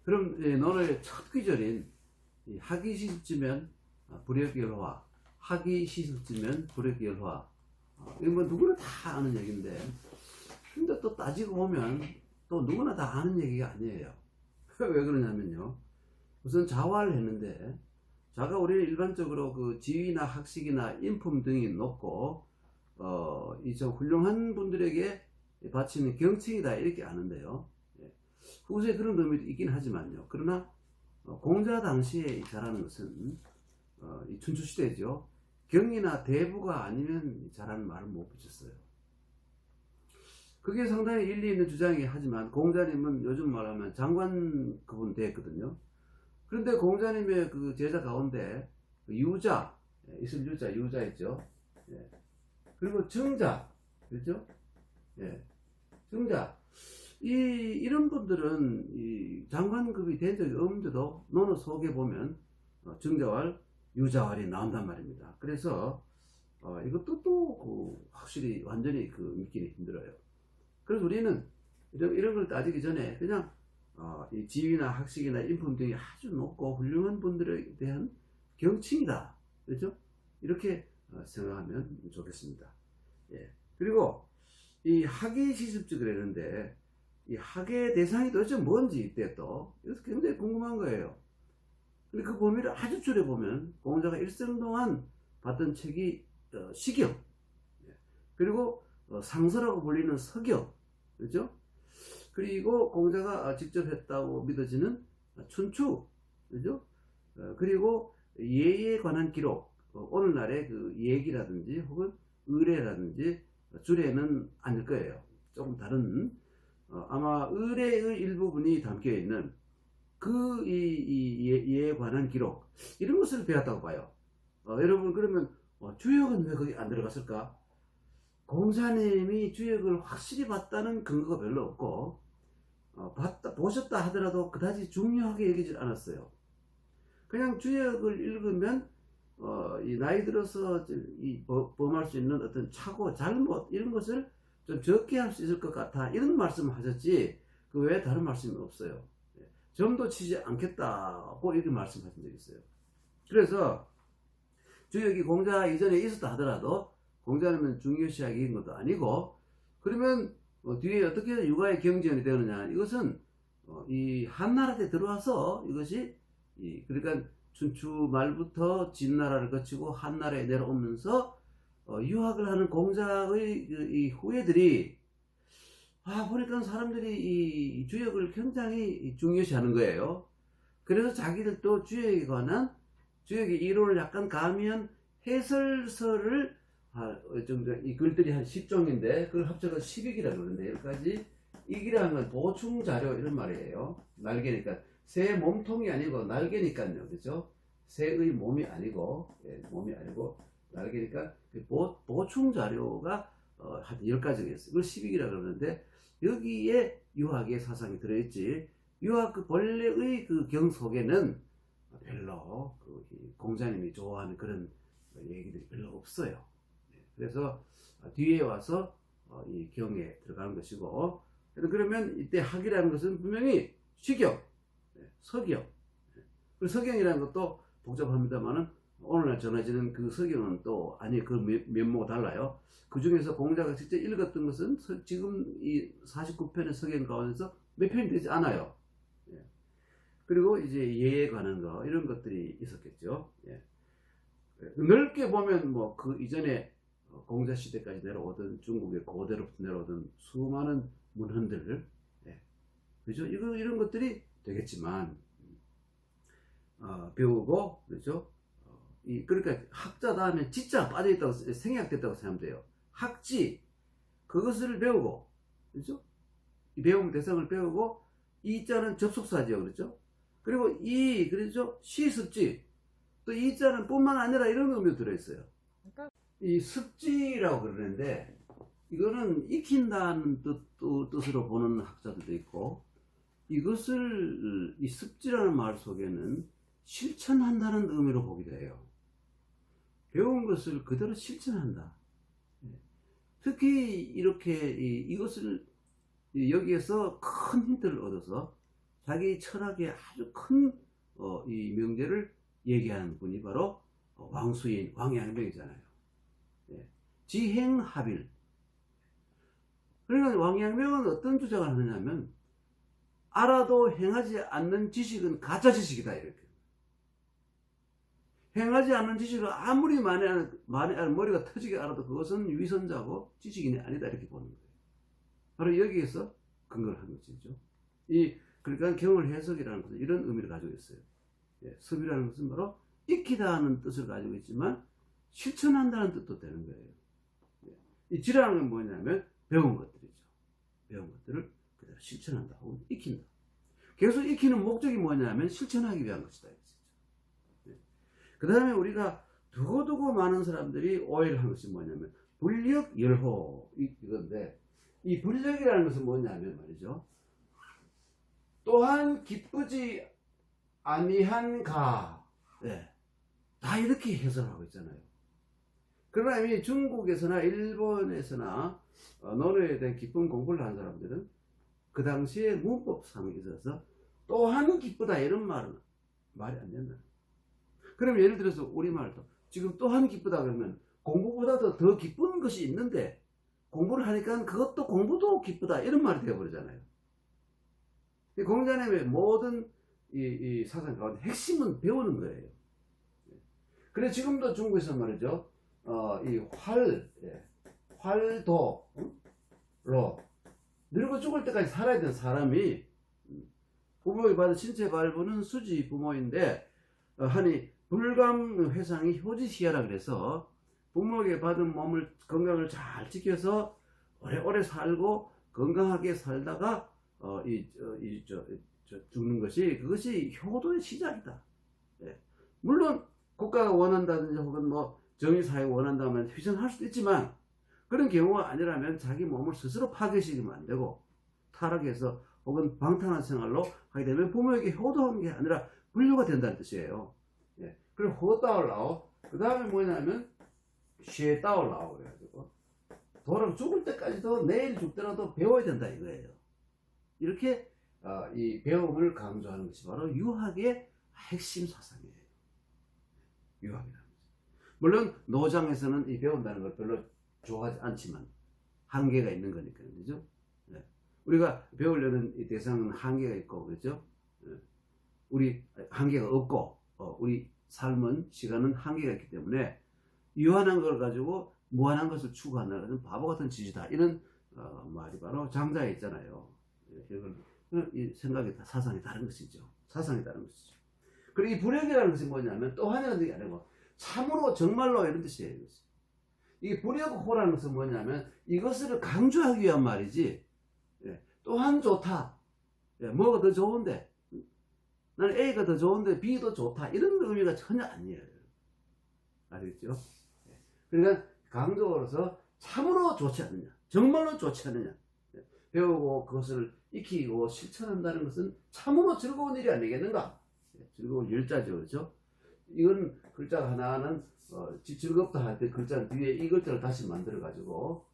그럼 논어의 첫 귀절인 하기 시습지면 불역열화, 하기 시습지면 불역열화, 이건 뭐 누구나 다 아는 얘기인데, 근데 또 따지고 보면 또 누구나 다 아는 얘기가 아니에요. 왜 그러냐면요, 우선 자화를 했는데, 자가 우리는 일반적으로 그 지위나 학식이나 인품 등이 높고 이 좀 훌륭한 분들에게 바치는 경칭이다 이렇게 아는데요. 후세에 그런 의미도 있긴 하지만요. 그러나 공자 당시에 잘하는 것은 이 춘추시대죠. 경이나 대부가 아니면 잘하는 말을 못 붙였어요. 그게 상당히 일리 있는 주장이긴 하지만 공자님은 요즘 말하면 장관 그분 됐거든요. 그런데 공자님의 그 제자 가운데 유자, 있을 유자, 유자 있죠. 예. 그리고 정자, 그렇죠? 예. 정자. 이런 분들은 이 장관급이 된 적이 없는데도 논어 속에 보면 정자왈, 유자왈이 나온단 말입니다. 그래서 이것도 또 확실히 완전히 믿기는 힘들어요. 그래서 우리는 이런 걸 따지기 전에 그냥 이 지위나 학식이나 인품 등이 아주 높고 훌륭한 분들에 대한 경칭이다. 그렇죠? 이렇게 생각하면 좋겠습니다. 예. 그리고 이 학의 시습지 그랬는데 이 학의 대상이 도대체 뭔지 이때 또 이것도 굉장히 궁금한 거예요. 근데 그 범위를 아주 줄여보면 공자가 일생 동안 봤던 책이 시경, 그리고 상서라고 불리는 서경, 그렇죠? 그리고 공자가 직접 했다고 믿어지는 춘추, 그죠? 그리고 예에 관한 기록, 오늘날의 그 예기라든지 혹은 의례라든지 주례는 아닐 거예요. 조금 다른, 아마 의례의 일부분이 담겨 있는 예에 관한 기록, 이런 것을 배웠다고 봐요. 여러분, 그러면 주역은 왜 거기 안 들어갔을까? 공자님이 주역을 확실히 봤다는 근거가 별로 없고, 보셨다 하더라도 그다지 중요하게 여기질 않았어요. 그냥 주역을 읽으면 이 나이 들어서 범할 수 있는 어떤 착오, 잘못 이런 것을 좀 적게 할 수 있을 것 같아, 이런 말씀을 하셨지 그 외에 다른 말씀이 없어요. 점도 치지 않겠다고 이렇게 말씀하신 적이 있어요. 그래서 주역이 공자 이전에 있었다 하더라도 공자는 중요시하게 읽은 것도 아니고, 그러면 뒤에 어떻게 육아의 경지연이 되느냐, 이것은 이 한나라 때 들어와서 이것이 그러니까 춘추 말부터 진나라를 거치고 한나라에 내려오면서 유학을 하는 공자의 이 후예들이 보니까 사람들이 이 주역을 굉장히 중요시하는 거예요. 그래서 자기들도 주역에 관한 주역의 이론을 약간 가미한 해설서를 이 글들이 한 10종인데 그걸 합쳐서 10익이라고 그러는데, 여기까지 익이라는 건 보충 자료 이런 말이에요. 날개니까 새 몸통이 아니고 날개니까요, 그렇죠? 새의 몸이 아니고 몸이 아니고 날개니까 보충 자료가 한 10가지가 있어요. 그걸 10익이라고 그러는데 여기에 유학의 사상이 들어있지, 유학 그 본래의 그 경 속에는 별로 공자님이 좋아하는 그런 얘기들이 별로 없어요. 그래서 뒤에 와서 이 경에 들어가는 것이고, 그러면 이때 학이라는 것은 분명히 시경, 서경, 그리고 서경이라는 것도 복잡합니다만은 오늘날 전해지는 그 서경은 또 아니 그 면모가 달라요. 그 중에서 공자가 직접 읽었던 것은 지금 이 49편의 서경 가운데서 몇 편이 되지 않아요. 그리고 이제 예에 관한 거 이런 것들이 있었겠죠. 넓게 보면 뭐 그 이전에 공자 시대까지 내려오던 중국의 고대로부터 내려오던 수많은 문헌들, 그죠? 이런 것들이 되겠지만 배우고, 그렇죠? 그러니까 학자 다음에 지자 빠져있다고 생략됐다고 생각하면 돼요. 학지, 그것을 배우고, 그렇죠? 이 배움 대상을 배우고, 이자는 접속사죠, 그렇죠? 그리고 그렇죠? 시습지, 또 이자는 뿐만 아니라 이런 의미도 들어있어요. 이 습지라고 그러는데 이거는 익힌다는 뜻으로 보는 학자들도 있고, 이것을 이 습지라는 말 속에는 실천한다는 의미로 보기도 해요. 배운 것을 그대로 실천한다. 특히 이렇게 이것을 여기에서 큰 힌트를 얻어서 자기 철학의 아주 큰 이 명제를 얘기하는 분이 바로 왕수인 왕양명이잖아요. 예. 지행합일. 그러니까 왕양명은 어떤 주장을 하느냐면 알아도 행하지 않는 지식은 가짜 지식이다 이렇게. 행하지 않는 지식을 아무리 머리가 터지게 알아도 그것은 위선자고 지식인이 아니다 이렇게 보는 거예요. 바로 여기에서 근거를 한 것이죠. 그러니까 경을 해석이라는 것은 이런 의미를 가지고 있어요. 예, 섭이라는 것은 바로 익히다는 뜻을 가지고 있지만 실천한다는 뜻도 되는 거예요. 예, 이 지라는 건 뭐냐면 배운 것들이죠. 배운 것들을 그대로 실천한다 혹은 익힌다. 계속 익히는 목적이 뭐냐면 실천하기 위한 것이다. 예. 그 다음에 우리가 두고두고 많은 사람들이 오해를 하는 것이 뭐냐면 불력열호 이건데, 이 불력이라는 것은 뭐냐면 말이죠. 또한 기쁘지 아니한가. 네. 다 이렇게 해석하고 있잖아요. 그러나 이미 중국에서나 일본에서나 논어에 대한 깊은 공부를 한 사람들은 그 당시에 문법상에 있어서 또한 기쁘다 이런 말이 안 된다. 그럼 예를 들어서 우리말도 지금 또한 기쁘다 그러면 공부보다도 더 기쁜 것이 있는데 공부를 하니까 그것도 공부도 기쁘다 이런 말이 되어버리잖아요. 공자님의 모든 이 사상 가운데 핵심은 배우는 거예요. 그래 지금도 중국에서 말이죠. 활도로 늙어 죽을 때까지 살아야 되는 사람이 부모에게 받은 신체 발부는 수지 부모인데 하니 불감회상이 효지시하라 그래서 부모에게 받은 몸을 건강을 잘 지켜서 오래오래 살고 건강하게 살다가 죽는 것이 그것이 효도의 시작이다. 예. 물론 국가가 원한다든지 혹은 뭐 정의사회가 원한다면 희생할 수도 있지만 그런 경우가 아니라면 자기 몸을 스스로 파괴시키면 안 되고 타락해서 혹은 방탕한 생활로 하게 되면 부모에게 효도하는 게 아니라 불효가 된다는 뜻이에요. 예. 그리고 호따올라오 그 다음에 뭐냐면 쉐따올라오 그래가지고 돌아 죽을 때까지도 내일 죽더라도 배워야 된다 이거예요. 이렇게 이 배움을 강조하는 것이 바로 유학의 핵심 사상이에요. 유학이라는 거죠. 물론 노장에서는 이 배운다는 걸 별로 좋아하지 않지만 한계가 있는 거니까요. 그죠? 네. 우리가 배우려는 이 대상은 한계가 있고 그렇죠? 네. 우리 한계가 없고 우리 삶은 시간은 한계가 있기 때문에 유한한 걸 가지고 무한한 것을 추구하는 것은 바보 같은 짓이다. 이런 말이 바로 장자에 있잖아요. 이 생각이 사상이 다른 것이죠. 사상이 다른 것이죠. 그리고 이 불역이라는 것이 뭐냐면 또 하나가 되게 아니고 참으로 정말로 이런 뜻이에요. 이게 불역호라는 것은 뭐냐면 이것을 강조하기 위한 말이지. 예, 또한 좋다. 예, 뭐가 더 좋은데 나는 A가 더 좋은데 B도 좋다. 이런 의미가 전혀 아니에요. 알겠죠? 예, 그러니까 강조로서 참으로 좋지 않느냐, 정말로 좋지 않느냐. 예, 배우고 그것을 익히고 실천한다는 것은 참으로 즐거운 일이 아니겠는가? 예, 즐거운 일자죠, 그렇죠? 이건 글자 하나는 즐겁다 할 때 글자 뒤에 이 글자를 다시 만들어 가지고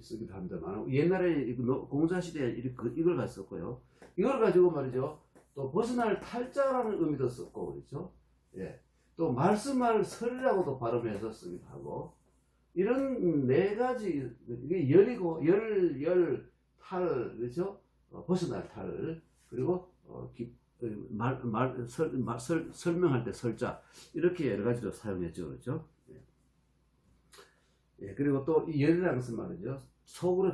쓰기도 합니다만 옛날에 공자 시대에 이걸 갔었고요. 이걸 가지고 말이죠. 또 벗어날 탈자라는 의미도 썼고 그렇죠. 예. 또 말씀할 설이라고도 발음해서 쓰기도 하고 이런 네 가지 이게 열이고 탈 그렇죠. 벗어날 탈 그리고 설명할 때 설자 이렇게 여러 가지로 사용했죠, 그렇죠? 예. 예, 그리고 또 이 열이라는 것은 말이죠, 속으로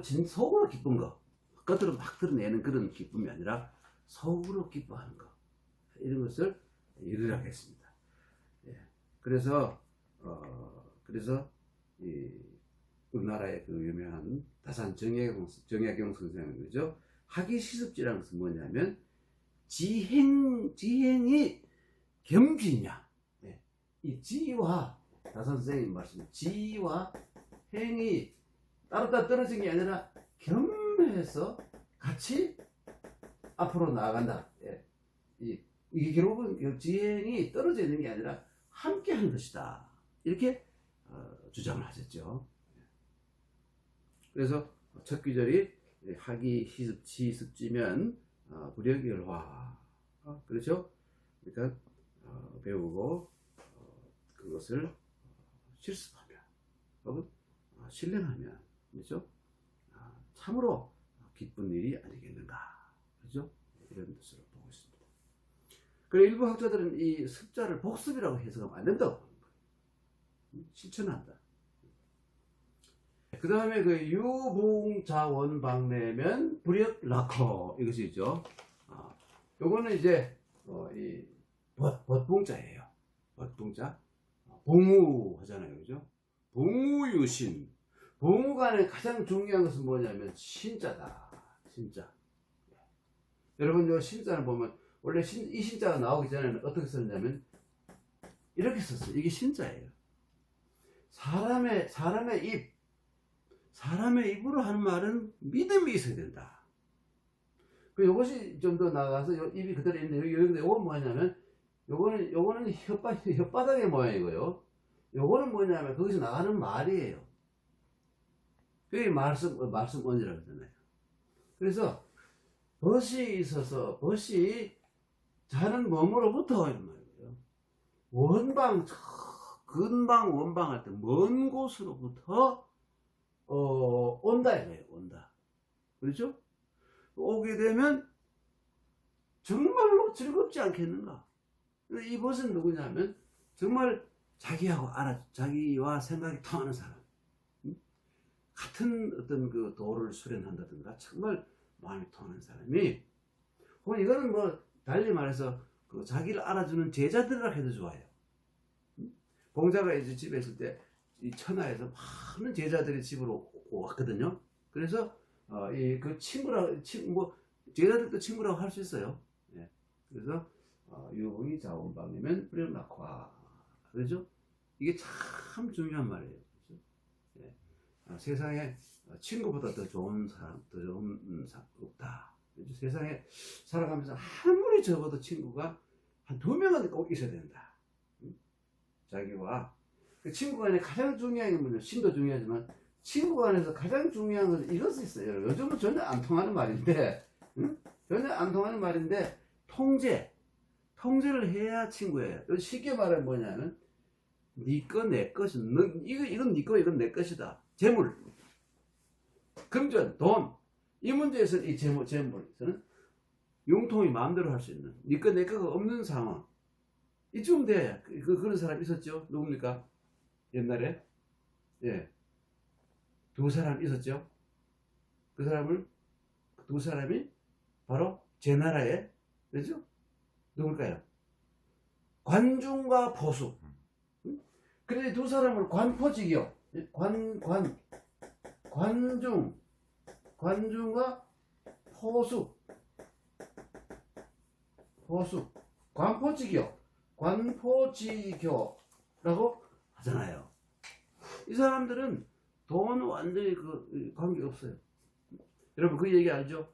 기쁜 거, 겉으로 막 드러내는 그런 기쁨이 아니라 속으로 기뻐하는 거, 이런 것을 열이라고 했습니다. 예, 그래서 이 우리나라의 그 유명한 다산 정약용 선생님은 그죠? 학위시습지라는 것은 뭐냐면 지행이 겸지냐. 네. 이 지와 다산 선생님 말씀, 지와 행이 따로따로 떨어진 게 아니라 겸해서 같이 앞으로 나아간다. 예. 이게 결국은 지행이 떨어져 있는 게 아니라 함께 하는 것이다. 이렇게 주장을 하셨죠. 그래서 첫 귀절이 학위 시습지면 불역열화. 그렇죠? 그러니까 배우고 그것을 실습하면 혹은 실행하면 그렇죠? 참으로 기쁜 일이 아니겠는가. 그렇죠? 이런 뜻으로 보고 있습니다. 그리고 일부 학자들은 이 습자를 복습이라고 해석하면 안 된다고 보는 거예요. 실천한다. 그 다음에 그 유봉자원방내면 불역락허 이것이 있죠. 요거는 이제 이 벗봉자예요. 벗봉자. 봉우 하잖아요. 그죠? 봉우유신. 봉우간에 가장 중요한 것은 뭐냐면 신자다. 신자. 여러분 요 신자를 보면 원래 이 신자가 나오기 전에는 어떻게 썼냐면 이렇게 썼어요. 이게 신자예요. 사람의 입으로 하는 말은 믿음이 있어야 된다. 그리고 이것이 좀 더 나가서 입이 그대로 있는데 여기 요건 뭐냐면 요거는 혓바닥의 모양이고요. 요거는 뭐냐면 거기서 나가는 말이에요. 그게 말씀 언이라고 하잖아요. 그래서 벗이 있어서 벗이 자는 몸으로부터 이런 말이에요. 원방 근방 원방 할 때 먼 곳으로부터 온다 이거예요. 온다. 그렇죠? 오게 되면 정말로 즐겁지 않겠는가? 이 벗은 누구냐면 정말 자기와 생각이 통하는 사람, 같은 어떤 그 도를 수련한다든가 정말 마음이 통하는 사람이, 혹은 이거는 뭐 달리 말해서 그 자기를 알아주는 제자들이라 해도 좋아요. 공자가 이제 집에 있을 때 이 천하에서 많은 제자들이 집으로 왔거든요. 그래서 그 뭐 제자들도 친구라고 할 수 있어요. 예. 그래서 유봉이 자원방이면 불역락화. 그렇죠? 이게 참 중요한 말이에요. 그렇죠? 예. 세상에 친구보다 더 좋은 사람 없다. 그렇죠? 세상에 살아가면서 아무리 적어도 친구가 한 2명은 꼭 있어야 된다. 자기와 그 친구 간에 가장 중요한 게 뭐냐? 신도 중요하지만 친구 간에서 가장 중요한 것은 이것이 있어요. 요즘은 전혀 안 통하는 말인데, 전혀 안 통하는 말인데, 통제를 해야 친구예요. 쉽게 말하면 뭐냐면, 네 거, 내 것이, 이건 네 거, 이건 내 것이다. 재물, 금전, 돈. 이 문제에서는 이 재물에서는 융통이 마음대로 할 수 있는, 네 거, 내 거가 없는 상황. 이쯤 돼. 그런 사람 있었죠? 누굽니까? 옛날에? 예. 2사람 있었죠? 두 사람이 바로 제 나라에, 그렇죠? 누굴까요? 관중과 포수. 그런데 2사람을 관포직이요. 관중과 포수. 관포직이요. 관포지교라고 하잖아요. 이 사람들은 돈 완전히 관계 없어요. 여러분 그 얘기 알죠?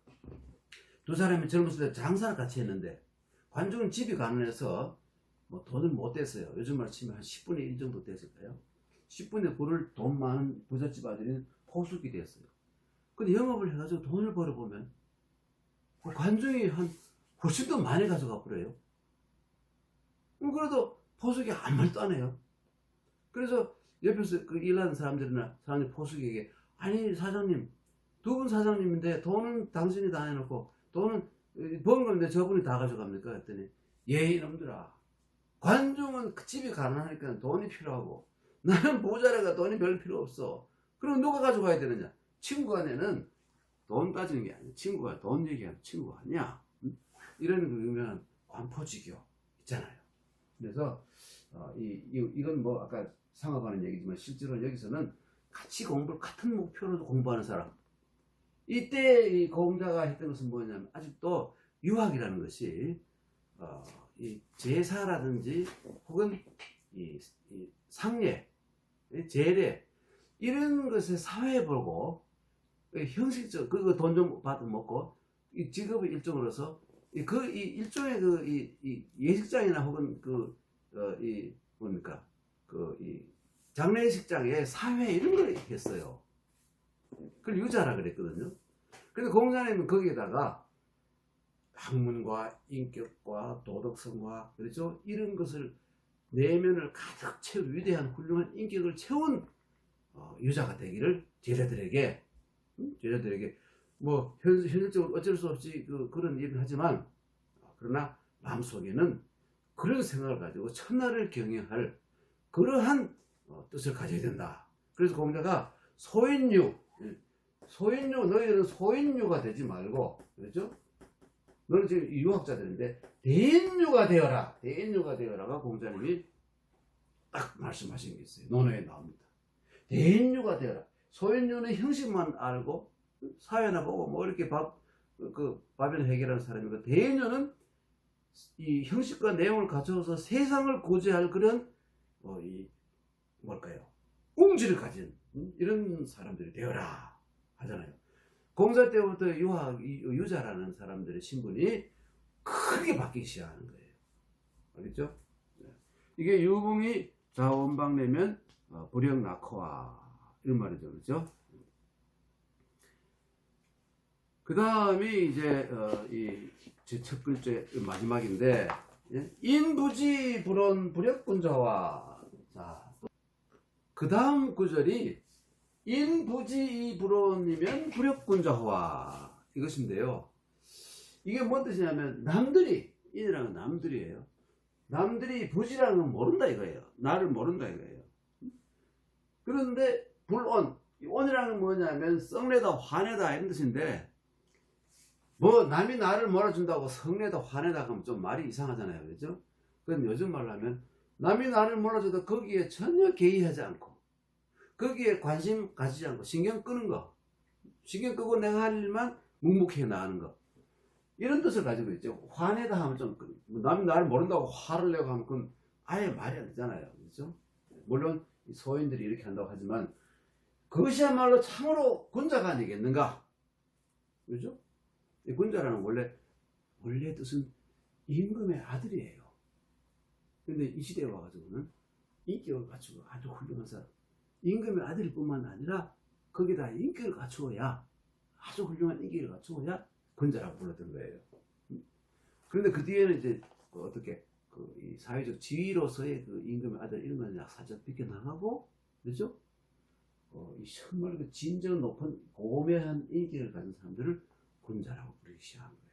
2사람이 젊었을 때 장사를 같이 했는데 관중은 집이 가난해서 뭐 돈을 못 댔어요. 요즘 말로 치면 한 10분의 1 정도 됐을까요? 10분의 9를 돈 많은 부잣집 아들인 포수기 됐어요. 근데 영업을 해가지고 돈을 벌어보면 관중이 한 훨씬 더 많이 가져가 버려요. 그래도 포수기 아무 말도 안 해요. 그래서 옆에서 그 일하는 사람들이 포수기에게, 아니 사장님, 2분 사장님인데 돈은 당신이 다 해놓고 돈은 번 건데 저분이 다 가져갑니까? 했더니, 예 이놈들아, 관중은 집이 가난하니까 돈이 필요하고 나는 모자라가 돈이 별 필요 없어. 그럼 누가 가져가야 되느냐? 친구 간에는 돈 따지는 게 아니야. 친구가 돈 얘기하는 친구가 아니야. 이런 그 유명한 관포지교 있잖아요. 그래서 이건 뭐 아까 상업하는 얘기지만 실제로 여기서는 같은 목표로 공부하는 사람. 이때 이 공자가 했던 것은 뭐냐면 아직도 유학이라는 것이 이 제사라든지 혹은 이 상례, 제례 이런 것을 사회에 보고 형식적 돈 좀 받아 먹고 이 직업의 일종으로서 이 일종의 이 예식장이나 혹은 뭡니까 이 장례식장에 사회 이런 걸 했어요. 그걸 유자라 그랬거든요. 그래서 공자님은 거기에다가 학문과 인격과 도덕성과 그렇죠? 이런 것을 내면을 가득 채운 위대한 훌륭한 인격을 채운 유자가 되기를 제자들에게 뭐 현실적으로 어쩔 수 없이 그런 일을 하지만 그러나 마음속에는 그런 생각을 가지고 천하를 경영할 그러한 뜻을 가져야 된다. 그래서 공자가 소인류 너희들은 소인류가 되지 말고 그렇죠? 너는 지금 유학자들인데 대인류가 되어라가 공자님이 딱 말씀하신 게 있어요. 논어에 나옵니다. 대인류가 되어라. 소인류는 형식만 알고 사회나 보고 뭐 이렇게 밥이나 해결하는 사람이고, 대인류는 이 형식과 내용을 갖춰서 세상을 고지할 그런 웅지를 가진 이런 사람들이 되어라 하잖아요. 공자 때부터 유자라는 사람들의 신분이 크게 바뀌기 시작하는 거예요. 알겠죠? 이게 유붕이 자원방내면 불역낙허와 이런 말이죠. 그렇죠? 그 다음에 이제 제 첫 글자 마지막인데, 인부지 불온 불역군자와, 자, 그 다음 구절이 인부지 불온이면 불역군자와 이것인데요. 이게 뭔 뜻이냐면 인이라는 남들이에요. 남들이 부지라는 건 모른다 이거예요. 나를 모른다 이거예요. 그런데 불온, 온이라는 건 뭐냐면 썩내다 화내다 이런 뜻인데, 뭐 남이 나를 몰아준다고 성내다 화내다 하면 좀 말이 이상하잖아요. 그렇죠? 그건 요즘 말로 하면 남이 나를 몰아줘도 거기에 전혀 개의하지 않고 거기에 관심 가지지 않고 신경 끄는 거, 신경 끄고 내가 할 일만 묵묵히 나가는 거, 이런 뜻을 가지고 있죠. 화내다 하면 좀 남이 나를 모른다고 화를 내고 하면 그건 아예 말이 안 되잖아요. 그렇죠? 물론 소인들이 이렇게 한다고 하지만 그것이야말로 참으로 군자가 아니겠는가? 그렇죠? 이 군자라는 원래 뜻은 임금의 아들이에요. 근데 이 시대에 와가지고는 인격을 갖추고 아주 훌륭한 사람, 임금의 아들일 뿐만 아니라 거기다 인격을 갖추어야, 아주 훌륭한 인격을 갖추어야 군자라고 불렀던 거예요. 그런데 그 뒤에는 이제 어떻게 이 사회적 지위로서의 임금의 아들 이런 건 살짝 비껴나가고, 그렇죠? 이 정말 진정 높은 고매한 인격을 가진 사람들을 군자라고 부르기 시작한 거예요.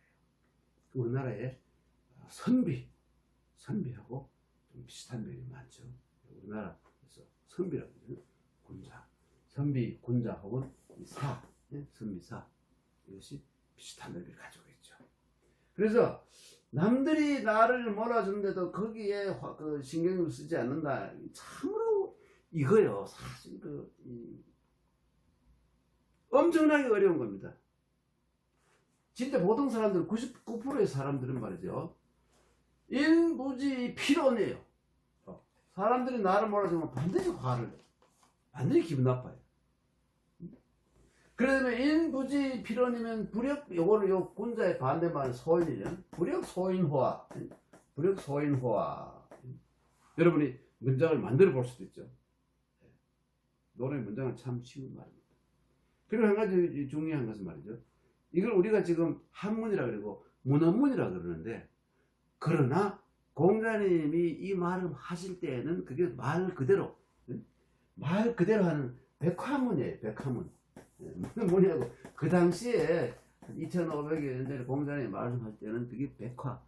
우리나라에 선비하고 좀 비슷한 면이 많죠. 우리나라에서 선비라고 하면 군자, 선비, 군자 혹은 선비사, 이것이 비슷한 의미를 가지고 있죠. 그래서 남들이 나를 몰아주는데도 거기에 신경을 쓰지 않는다. 참으로 이거요. 사실 엄청나게 어려운 겁니다. 진짜 모든 사람들, 99%의 사람들은 말이죠, 인부지 필연이에요. 사람들이 나를 몰아주면 반드시 반드시 기분 나빠요. 그러면 인부지 필연이면 요거는 군자의 반대말 소인이면 불역소인호화. 여러분이 문장을 만들어 볼 수도 있죠. 노래 문장은 참 쉬운 말입니다. 그리고 한 가지 중요한 것은 말이죠, 이걸 우리가 지금 한문이라 그러고 문헌문이라 그러는데, 그러나 공자님이 이 말을 하실 때에는 그게 말 그대로 하는 백화문이에요. 백화문. 문헌문이라고 그 당시에 2500여 년 전에 공자님이 말씀하실 때는 그게 백화,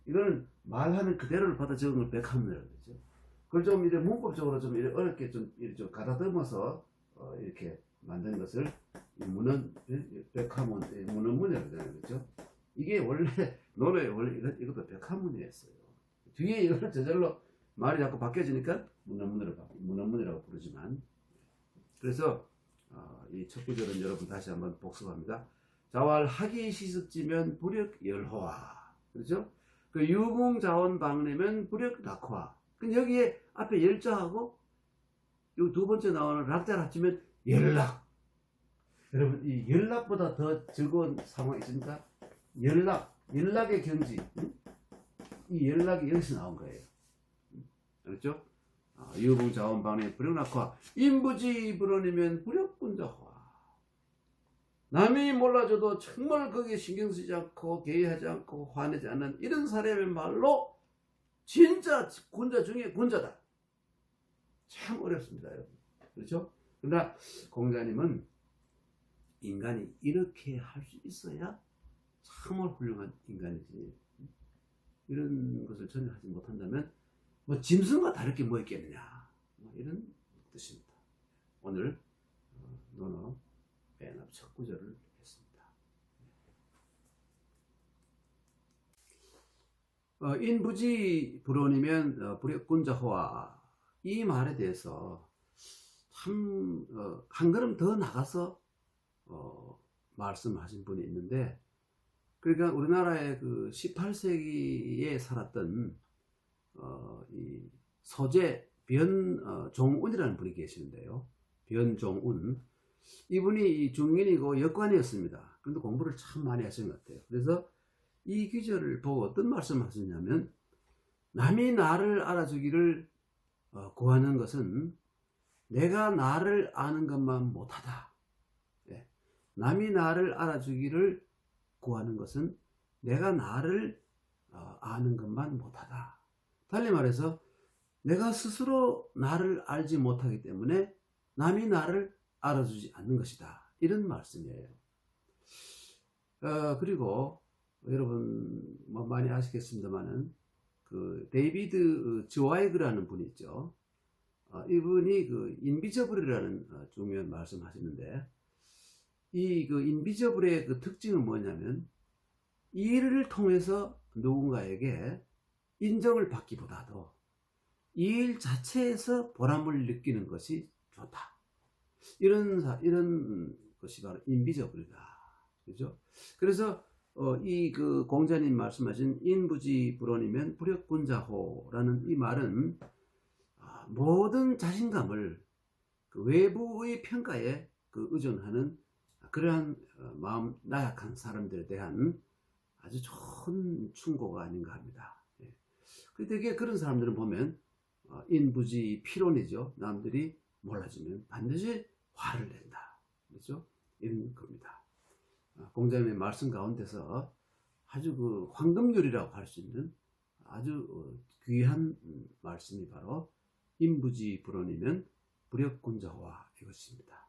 이거는 말하는 그대로를 받아 적은 걸 백화문이라고 그러죠. 그걸 좀 이제 문법적으로 좀 이렇게 어렵게 좀 가다듬어서 이렇게 만든 것을 백화문, 문헌문이라고 하잖아요. 그렇죠? 이게 원래 논어에 원래 이것도 백화문이었어요. 뒤에 이걸 저절로 말이 자꾸 바뀌어지니까 문헌문이라고 부르지만, 그래서 이 첫 구절은 여러분 다시 한번 복습합니다. 자왈하기 시습지면 불역열호화. 그렇죠? 그 유궁자원 방내면 불역낙화. 여기에 앞에 열자하고 이 두 번째 나오는 락자를 합치면 열락. 여러분, 이 연락보다 더 즐거운 상황이 있습니까? 연락의 경지. 이 연락이 여기서 나온 거예요. 알았죠? 유붕자원방내 불역낙화. 인부지 불원이면 불역군자화. 남이 몰라줘도 정말 거기에 신경 쓰지 않고 개의하지 않고 화내지 않는 이런 사람이야말로 진짜 군자 중에 군자다. 참 어렵습니다, 여러분. 그렇죠? 그러나 공자님은 인간이 이렇게 할 수 있어야 정말 훌륭한 인간이지. 이런 것을 전혀 하지 못한다면 뭐 짐승과 다를 게 뭐 있겠느냐. 뭐 이런 뜻입니다. 오늘 논어 배납 첫 구절을 했습니다. 인부지 불원이면 불역군자호와 이 말에 대해서 참 한 걸음 더 나가서 말씀하신 분이 있는데, 그러니까 우리나라의 그 18세기에 살았던 이 서재 변종운이라는 분이 계시는데요. 변종운. 이분이 중인이고 역관이었습니다. 그런데 공부를 참 많이 하신 것 같아요. 그래서 이 귀절을 보고 어떤 말씀을 하셨냐면, 남이 나를 알아주기를 구하는 것은 내가 나를 아는 것만 못하다. 예. 남이 나를 알아주기를 구하는 것은 내가 나를 아는 것만 못하다. 달리 말해서 내가 스스로 나를 알지 못하기 때문에 남이 나를 알아주지 않는 것이다. 이런 말씀이에요. 그리고 여러분 뭐 많이 아시겠습니다만은 그 데이비드 즈와이그라는 분이 있죠. 이분이 그 인비저블이라는 중요한 말씀하시는데, 이 그 인비저블의 그 특징은 뭐냐면 이 일을 통해서 누군가에게 인정을 받기보다도 이 일 자체에서 보람을 느끼는 것이 좋다. 이런 것이 바로 인비저블이다. 그죠? 그래서 이 그 공자님 말씀하신 인부지 불원이면 불역군자호라는 이 말은 모든 자신감을 그 외부의 평가에 그 의존하는 그러한 마음 나약한 사람들에 대한 아주 좋은 충고가 아닌가 합니다. 예. 되게 그런 사람들은 보면 인부지 피론이죠. 남들이 몰라주면 반드시 화를 낸다. 그렇죠? 이런 겁니다. 공자님의 말씀 가운데서 아주 그 황금률이라고 할 수 있는 아주 귀한 말씀이 바로 인부지 불원이면 불역군자호와 이것입니다.